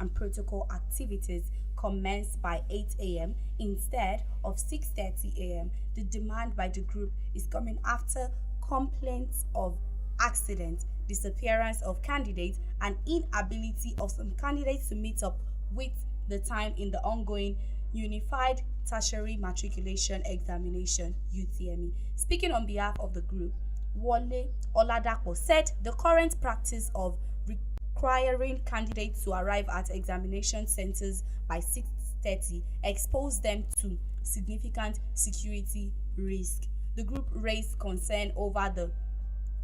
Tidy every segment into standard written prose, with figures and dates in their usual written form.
and protocol activities commence by 8 a.m. instead of 6:30 a.m. The demand by the group is coming after complaints of accidents, disappearance of candidates, and inability of some candidates to meet up with the time in the ongoing Unified Tertiary Matriculation Examination (UTME). Speaking on behalf of the group, Wole Oladapo said the current practice of requiring candidates to arrive at examination centers by 6:30 exposed them to significant security risk. The group raised concern over the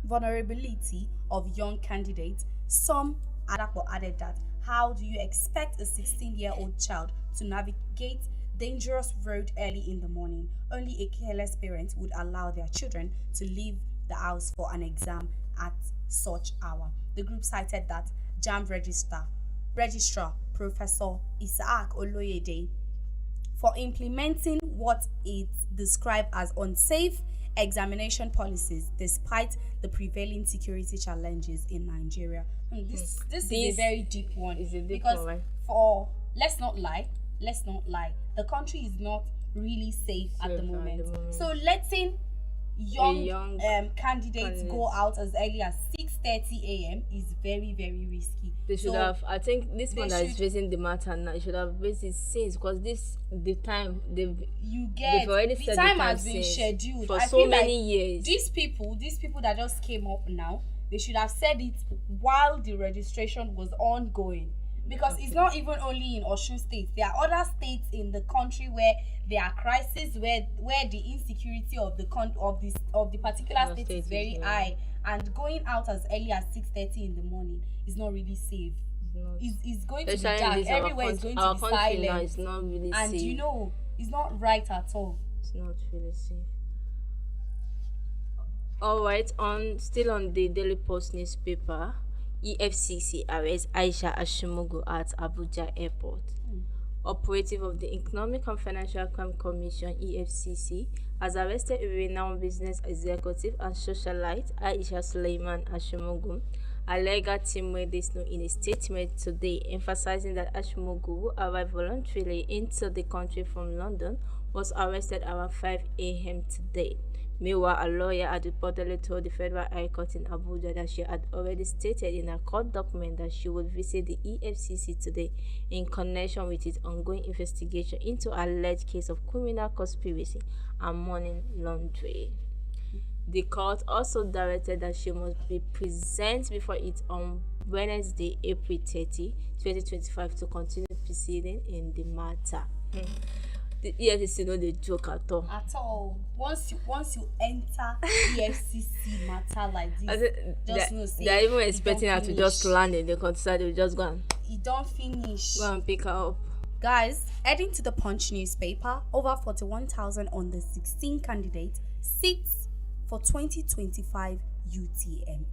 vulnerability of young candidates. Some Adapo added that, how do you expect a 16-year-old child to navigate dangerous road early in the morning? Only a careless parent would allow their children to leave the house for an exam at such hour. The group cited that JAMB Registrar Professor Isaac Oloyede for implementing what it described as unsafe examination policies despite the prevailing security challenges in Nigeria. This is a very deep one. Is a deep because one, right? For let's not lie, the country is not really safe at the moment. So letting young candidates go out as early as 6:30 a.m. is very, very risky. They should have. I think this one that is raising the matter now, it should have raised it since, because they've already the set time the has been scheduled for I so feel many like years. These people that just came up now, they should have said it while the registration was ongoing. Because it's not even only in Osun State. There are other states in the country where there are crises, where the insecurity of the particular state is very high, and going out as early as 6:30 in the morning is not really safe. It's going to be dark. Everywhere is going to be silent. Now it's not really and safe. It's not right at all. It's not really safe. All right, still on the Daily Post newspaper, EFCC arrests Aisha Ashimogu at Abuja Airport. Operative of the Economic and Financial Crime Commission (EFCC) has arrested a renowned business executive and socialite Aisha Suleiman Ashimogu. A legal team made this known in a statement today, emphasizing that Ashimogu, who arrived voluntarily into the country from London, was arrested around 5 a.m. today. Meanwhile, a lawyer had reportedly told the Federal High Court in Abuja that she had already stated in a court document that she would visit the EFCC today in connection with its ongoing investigation into alleged case of criminal conspiracy and money laundering. The court also directed that she must be present before it on Wednesday, April 30, 2025, to continue proceeding in the matter. The EFCC no dey joke at all. At all. Once you enter EFCC matter like this, they're even expecting her to just land in the countryside. They'll just go and you don't finish. Go and pick her up. Guys, heading to the Punch newspaper, over 41,000 on the 16 candidates seats for 2025 UTME.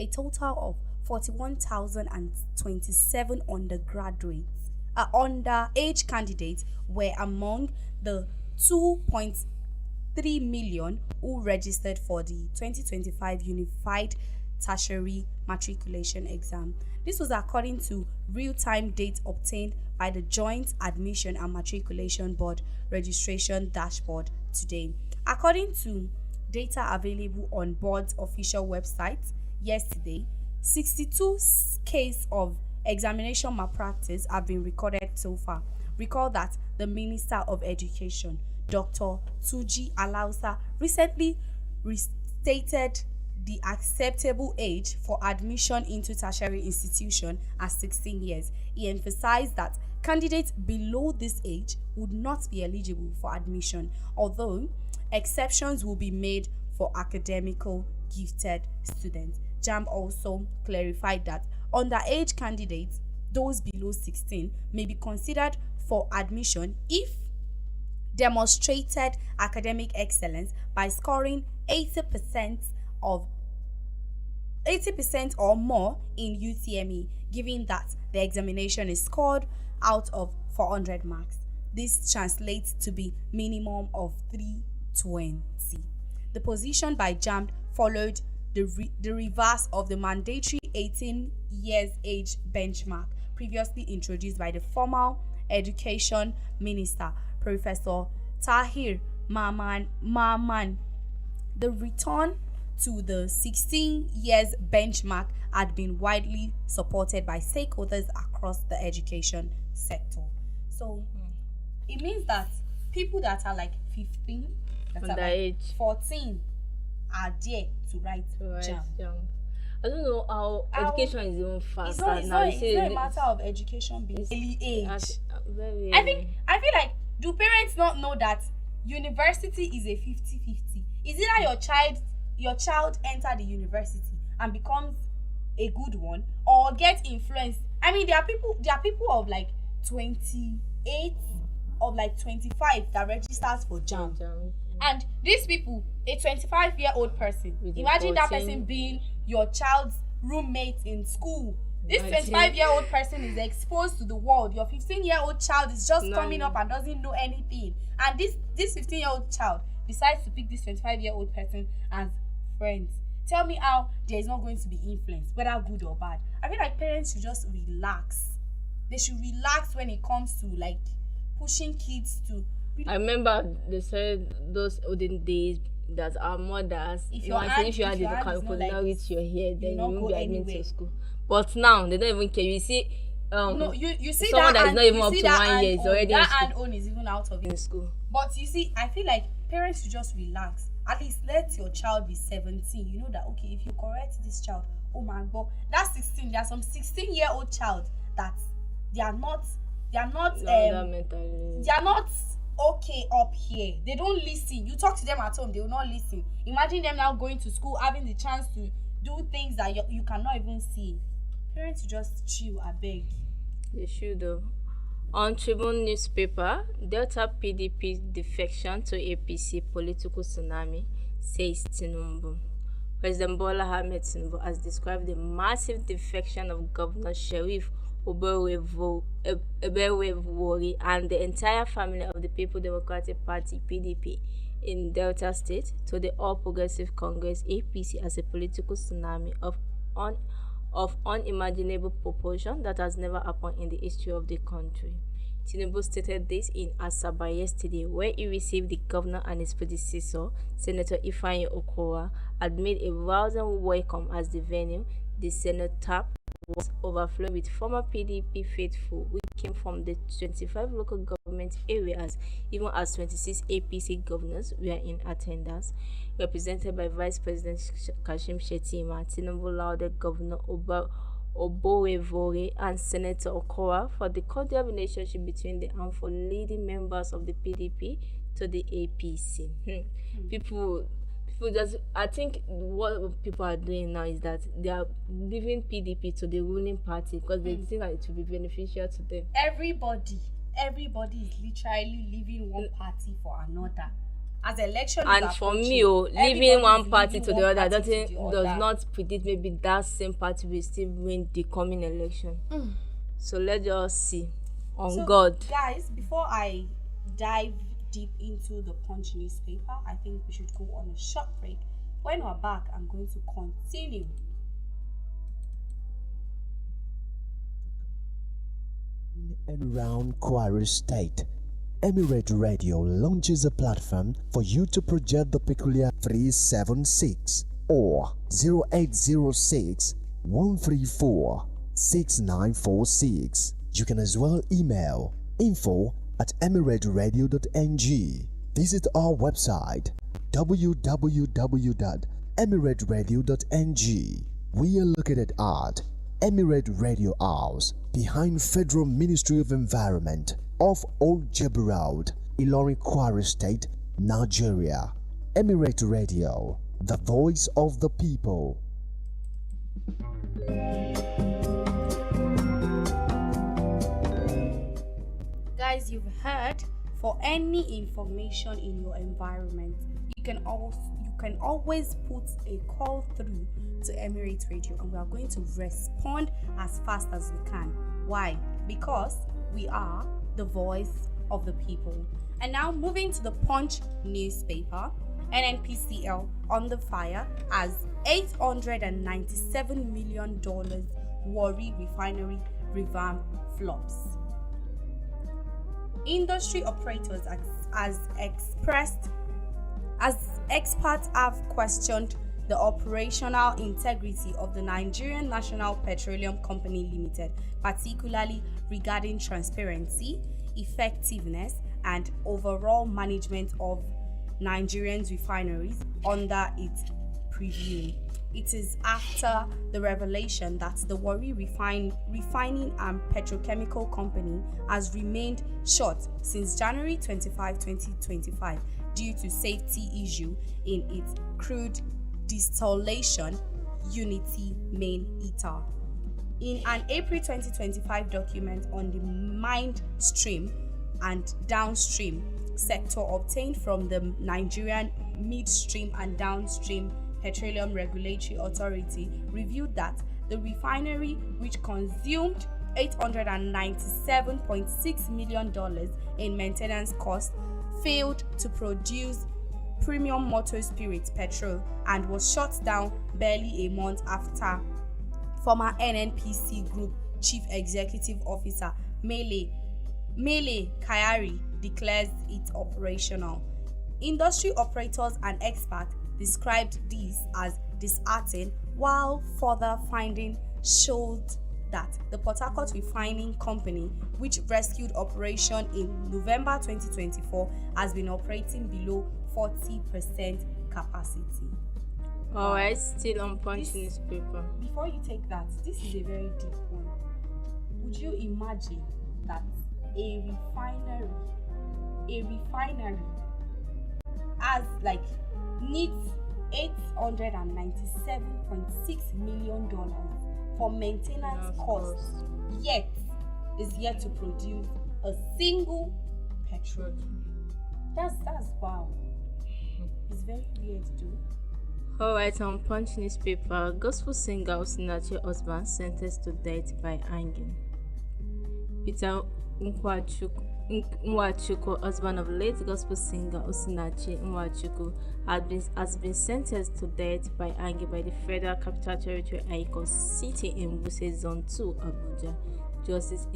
A total of 41,027 undergraduates. Underage candidates were among the 2.3 million who registered for the 2025 Unified Tertiary Matriculation Exam. This was according to real-time data obtained by the Joint Admission and Matriculation Board registration dashboard today. According to data available on board's official website yesterday, 62 cases of examination malpractice have been recorded so far. Recall that the Minister of Education, Dr. Tuji Alausa, recently restated the acceptable age for admission into tertiary institution as 16 years. He emphasized that candidates below this age would not be eligible for admission, although exceptions will be made for academically gifted students. JAMB also clarified that underage candidates, those below 16, may be considered for admission if demonstrated academic excellence by scoring 80% or more in UTME, given that the examination is scored out of 400 marks. This translates to be minimum of 320. The position by JAMB followed the reverse of the mandatory 18 years age benchmark previously introduced by the former education minister, Professor Tahir Maman. The return to the 16 years benchmark had been widely supported by stakeholders across the education sector. So it means that people that are like 15, that are like 14 are there to write jam. I don't know how education is even faster now. It's not a matter of education being early age. Very I feel like, do parents not know that university is a 50-50? Is it that your child enter the university and becomes a good one, or get influenced? I mean, there are people of like 28, of like 25 that registers for jam. And these people, a 25-year-old person, imagine that person being your child's roommate in school. This 25-year-old person is exposed to the world. Your 15-year-old child is just coming up and doesn't know anything. And this 15-year-old child decides to pick this 25-year-old person as friends. Tell me how there is not going to be influence, whether good or bad. I feel like parents should just relax. They should relax when it comes to like pushing kids to. I remember they said those olden days that our mothers, if you had the calculate your hair, then you won't be admitted to school. But now they don't even care. You see, no, you see someone that is not even up to 1 year is already in school. That own is even out of in school. But you see, I feel like parents should just relax. At least let your child be 17. You know that okay, if you correct this child, oh my god, that's 16. There are some 16-year-old child that they are not okay up here. They don't listen. You talk to them at home, they will not listen. Imagine them now going to school, having the chance to do things that you cannot even see. Parents should just chill, I beg. They should though. On Tribune newspaper, Delta PDP defection to APC political tsunami, says Tinubu. President Bola Ahmed Tinubu has described the massive defection of Governor Sheriff Ebewori and the entire family of the People Democratic Party (PDP) in Delta State to the All Progressive Congress (APC) as a political tsunami of unimaginable proportion that has never happened in the history of the country. Tinubu stated this in Asaba yesterday, where he received the governor and his predecessor, Senator Ifeanyi Okowa, had made a rousing welcome as the venue, the Senate tap, was overflowing with former PDP faithful who came from the 25 local government areas, even as 26 APC governors were in attendance. Represented by Vice President Kashim Shettima, Tinubu lauded Governor Oborevore and Senator Okowa for the cordial relationship between the and for leading members of the PDP to the APC. People just, I think what people are doing now is that they are leaving PDP to the ruling party because they think that it will be beneficial to them. Everybody is literally leaving one party for another. As election is and for me, leaving one party to the other does not predict maybe that same party will still win the coming election. So let's just see on God. Guys, before I dive deep into the Punch newspaper, I think we should go on a short break. When we're back, I'm going to continue. And around Kwara State, Emirate Radio launches a platform for you to project the peculiar 376 or 0806 134 6946. You can as well email info@emirateradio.ng. Visit our website www.emirateradio.ng. We are located at Emirate Radio House behind Federal Ministry of Environment off Old Jebu Road, Ilorin, Kwara State, Nigeria. Emirate Radio, the voice of the people. Guys, you've heard, for any information in your environment, you can always put a call through to Emirate Radio and we are going to respond as fast as we can. Why? Because we are the voice of the people. And now moving to the Punch newspaper, NNPCL on the fire as $897 million Warri refinery revamp flops. Industry operators as experts have questioned the operational integrity of the Nigerian National Petroleum Company Limited, particularly regarding transparency, effectiveness, and overall management of Nigerian refineries under its purview. It is after the revelation that the Warri Refining and Petrochemical Company has remained shut since January 25, 2025 due to safety issue in its crude distillation unity main heater. In an April 2025 document on the midstream and downstream sector obtained from the Nigerian Midstream and Downstream Petroleum Regulatory Authority, revealed that the refinery, which consumed $897.6 million in maintenance costs, failed to produce premium motor spirit petrol and was shut down barely a month after former NNPC Group Chief Executive Officer Mele Kyari declares it operational. Industry operators and experts described this as disheartening, while further findings showed that the Port Harcourt Refining Company, which rescued operation in November 2024, has been operating below 40% capacity. Alright, still on Punch newspaper. Before you take that, this is a very deep one. Would you imagine that a refinery has needs $897.6 million for maintenance costs, yet is yet to produce a single petrol? That's wow. It's very weird too. Alright, on Punch newspaper, gospel singer Osinachi husband sentenced to death by hanging. Peter Nwachukwu, husband of late gospel singer Osinachi Nwachukwu, has been sentenced to death by hanging by the Federal Capital Territory High Court sitting in Wuse Zone 2, Abuja. Justice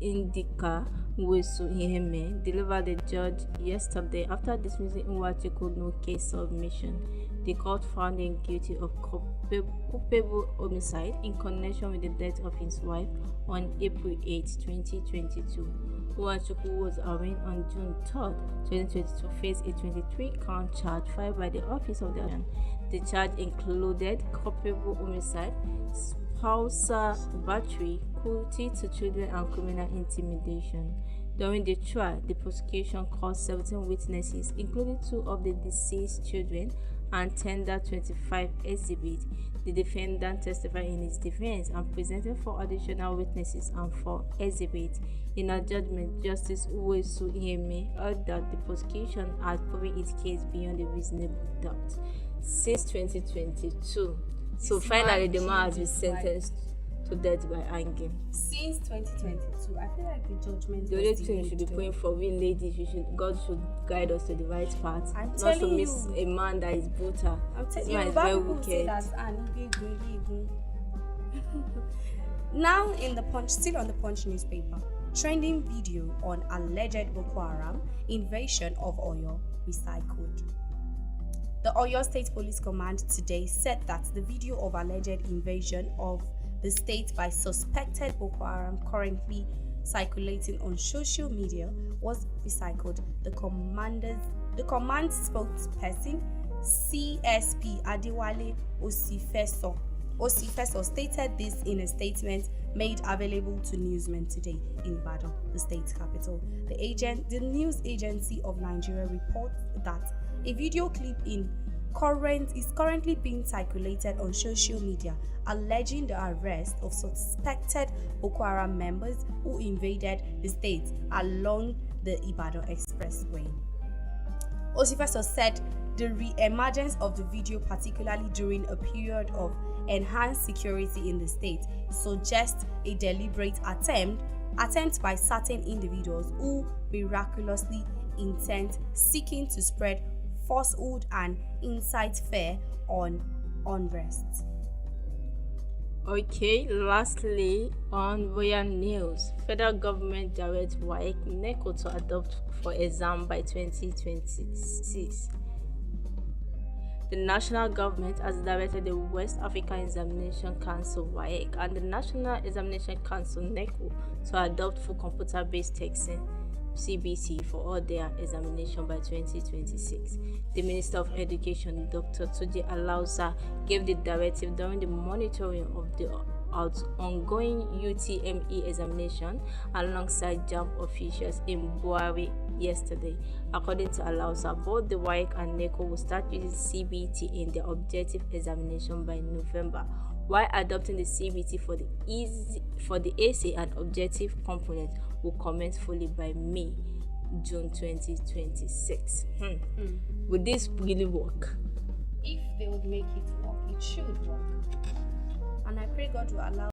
Indika Wesu Iheme delivered the judge yesterday after dismissing Nwachukwu no case submission. The court found him guilty of culpable homicide in connection with the death of his wife on April 8, 2022. Nwachukwu was arraigned on June 3, 2022 to face a 23-count charge filed by the Office of the Attorney. The charge included culpable homicide, spousal battery, cruelty to children, and criminal intimidation. During the trial, the prosecution called 17 witnesses, including 2 of the deceased children, and tendered 25 exhibits. The defendant testified in his defense and presented 4 additional witnesses and 4 exhibits. In her judgment, Justice Uwesu Iheme held that the prosecution had proven its case beyond a reasonable doubt since 2022. So finally, the man has been sentenced to death by hanging. Since 2022, I feel like the judgment. The only thing we should be praying for, we ladies, God should guide us to the right path, not to miss a man that is brutal. I'm telling you, is very wicked. Now in the Punch, still on the Punch newspaper, trending video on alleged Boko Haram invasion of Oyo recycled. The Oyo State Police Command today said that the video of alleged invasion of the state by suspected Boko Haram currently circulating on social media was recycled. The command spokesperson, CSP Adewale Osifeso, stated this in a statement made available to newsmen today in Ibadan, the state capital. The news agency of Nigeria reports that a video clip is currently being circulated on social media alleging the arrest of suspected Boko Haram members who invaded the state along the Ibadan Expressway. Osifeso said the re-emergence of the video, particularly during a period of enhanced security in the state, suggests a deliberate attempt by certain individuals who miraculously intent seeking to spread falsehood and incite fear on unrest. Okay, lastly, on royal news, federal government directs WAEC NECO to adopt for exam by 2026. The national government has directed the West African Examination Council WAEC and the National Examination Council NECO to adopt full computer-based testing CBT for all their examination by 2026. The Minister of Education, Dr. Tuji Alausa, gave the directive during the monitoring of the ongoing UTME examination alongside JAMB officials in Buari yesterday. According to Alausa, both the WAEC and NECO will start using CBT in their objective examination by November, while adopting the CBT for the AC and objective component will commence fully by June 2026. Would this really work? If they would make it work, it should work. And I pray God will allow